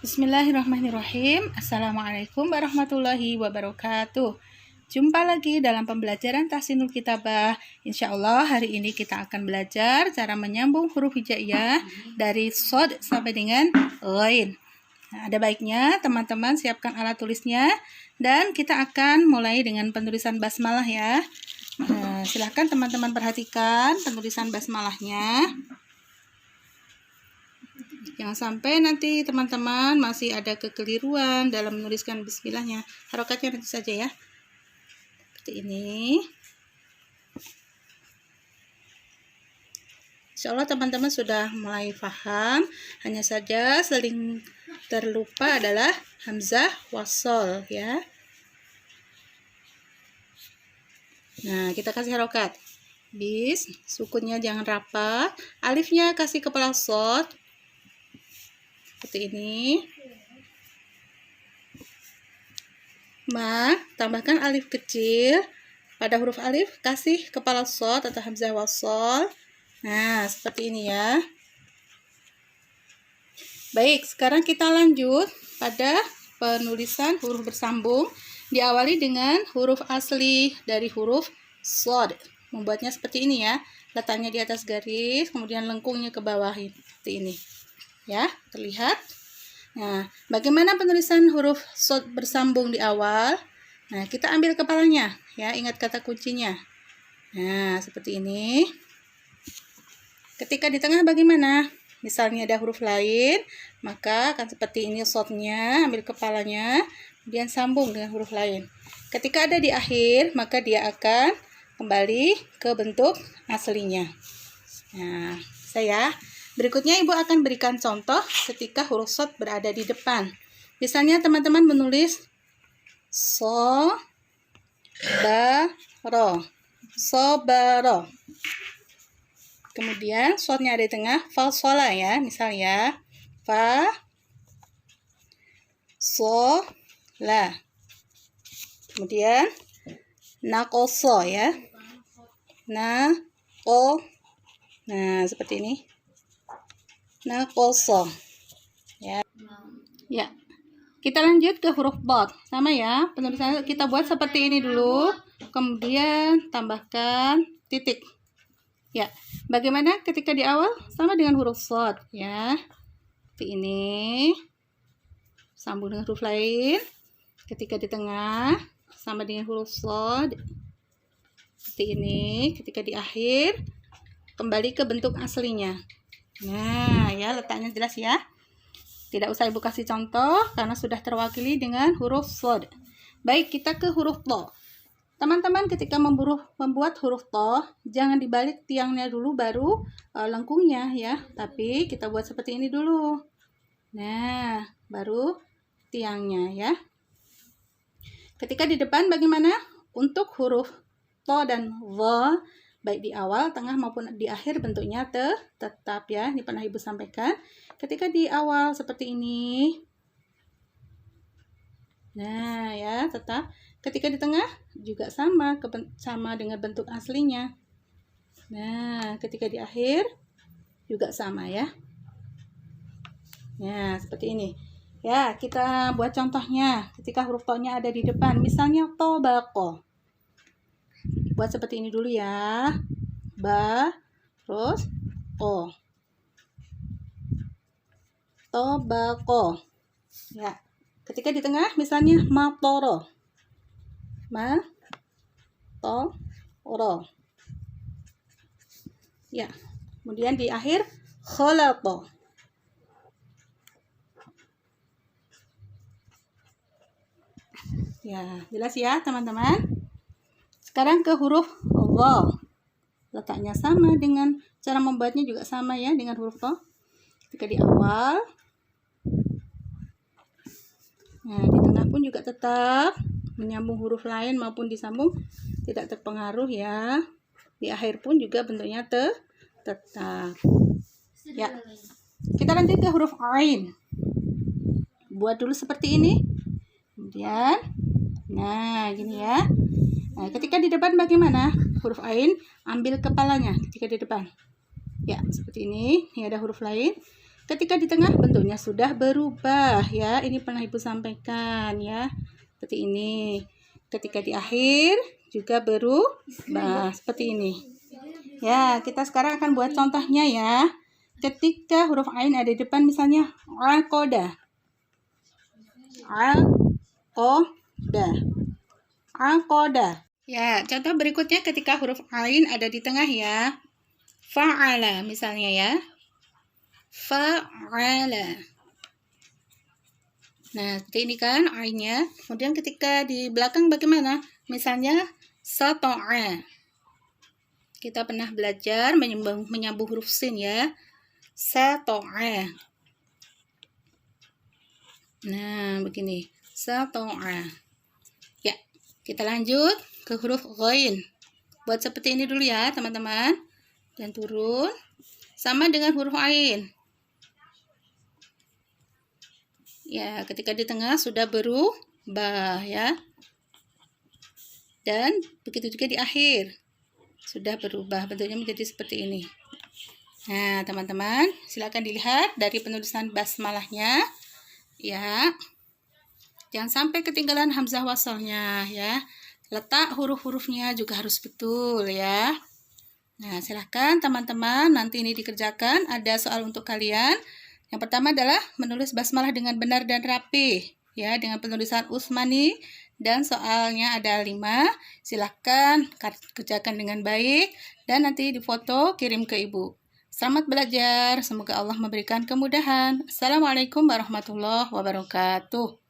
Bismillahirrahmanirrahim. Assalamualaikum warahmatullahi wabarakatuh. Jumpa lagi dalam pembelajaran Tahsinul Kitabah. Insya Allah hari ini kita akan belajar cara menyambung huruf hijaiyah dari shod sampai dengan ghain. Nah, ada baiknya teman-teman siapkan alat tulisnya dan kita akan mulai dengan penulisan basmalah ya. Silahkan teman-teman perhatikan penulisan basmalahnya. Jangan sampai nanti teman-teman masih ada kekeliruan dalam menuliskan bismillahnya. Harokatnya nanti saja ya. Seperti ini. Insya Allah teman-teman sudah mulai paham. Hanya saja sering terlupa adalah hamzah wasol ya. Nah, kita kasih harokat. Bis, sukunnya jangan rapat. Alifnya kasih kepala shod. Seperti ini. Ma, tambahkan alif kecil. Pada huruf alif, kasih kepala shod atau hamzah wasol. Nah, seperti ini ya. Baik, sekarang kita lanjut pada penulisan huruf bersambung. Diawali dengan huruf asli dari huruf shod. Membuatnya seperti ini ya. Letaknya di atas garis, kemudian lengkungnya ke bawah seperti ini. Ya, terlihat. Nah, bagaimana penulisan huruf shod bersambung di awal? Nah, kita ambil kepalanya, ya, ingat kata kuncinya. Nah, seperti ini. Ketika di tengah bagaimana? Misalnya ada huruf lain, maka akan seperti ini shodnya, ambil kepalanya, kemudian sambung dengan huruf lain. Ketika ada di akhir, maka dia akan kembali ke bentuk aslinya. Nah, berikutnya Ibu akan berikan contoh ketika huruf shod berada di depan. Misalnya teman-teman menulis sobaro, sobaro. Kemudian shodnya ada di tengah, falsola ya, misalnya fa, so, la. Kemudian nakoso ya, nah seperti ini. Nakoso ya. Ya. Kita lanjut ke huruf dot. Sama ya. Penulisannya kita buat seperti ini dulu. Kemudian tambahkan titik. Ya. Bagaimana ketika di awal? Sama dengan huruf shod ya. Seperti ini. Sambung dengan huruf lain. Ketika di tengah sama dengan huruf shod. Seperti ini. Ketika di akhir kembali ke bentuk aslinya. Nah, ya letaknya jelas ya. Tidak usah Ibu kasih contoh karena sudah terwakili dengan huruf shod. Baik, kita ke huruf to. Teman-teman ketika membuat huruf to, jangan dibalik tiangnya dulu baru lengkungnya ya. Tapi kita buat seperti ini dulu. Nah, baru tiangnya ya. Ketika di depan bagaimana? Untuk huruf to dan wo, baik di awal, tengah maupun di akhir bentuknya tetap ya. Ini pernah Ibu sampaikan. Ketika di awal seperti ini. Nah ya tetap. Ketika di tengah juga sama dengan bentuk aslinya. Nah ketika di akhir juga sama ya. Nah seperti ini. Ya kita buat contohnya. Ketika huruf to-nya ada di depan. Misalnya tobako. Buat seperti ini dulu ya. Ba, terus o. Tobako. Ya. Ketika di tengah misalnya matoro. Ma, to, oro. Ya. Kemudian di akhir kholato. Ya, jelas ya teman-teman. Sekarang ke huruf wo. Letaknya sama dengan cara membuatnya juga sama ya dengan huruf to. Ketika di awal. Nah, di tengah pun juga tetap menyambung huruf lain maupun disambung tidak terpengaruh ya. Di akhir pun juga bentuknya tetap. Ya. Kita lanjut ke huruf ain. Buat dulu seperti ini. Kemudian nah, gini ya. Nah, ketika di depan bagaimana? Huruf ain, ambil kepalanya ketika di depan. Ya, seperti ini. Ini ada huruf lain. ketika di tengah bentuknya sudah berubah ya. Ini pernah Ibu sampaikan ya. Seperti ini. Ketika di akhir juga berubah seperti ini. Ya, kita sekarang akan buat contohnya ya. Ketika huruf ain ada di depan misalnya aqoda. Aqoda. Aqoda. Ya, contoh berikutnya ketika huruf ain ada di tengah ya. Fa'ala misalnya ya. Fa'ala. Nah, seperti ini kan ainnya. Kemudian ketika di belakang bagaimana? Misalnya sato'a. Kita pernah belajar menyambung huruf sin ya. Sato'a. Nah, begini. Sato'a. Ya, kita lanjut ke huruf ghain. Buat seperti ini dulu ya, teman-teman. Dan turun. Sama dengan huruf ain. Ya, ketika di tengah sudah berubah ya. Dan begitu juga di akhir. Sudah berubah, bentuknya menjadi seperti ini. Nah, teman-teman, silakan dilihat dari penulisan basmalahnya. Ya. Jangan sampai ketinggalan hamzah wasalnya ya. Letak huruf-hurufnya juga harus betul ya. Nah, silakan teman-teman, nanti ini dikerjakan. Ada soal untuk kalian. Yang pertama adalah menulis basmalah dengan benar dan rapi, ya, dengan penulisan Utsmani, dan soalnya ada 5. Silahkan kerjakan dengan baik, dan nanti difoto kirim ke Ibu. Selamat belajar, semoga Allah memberikan kemudahan. Assalamualaikum warahmatullahi wabarakatuh.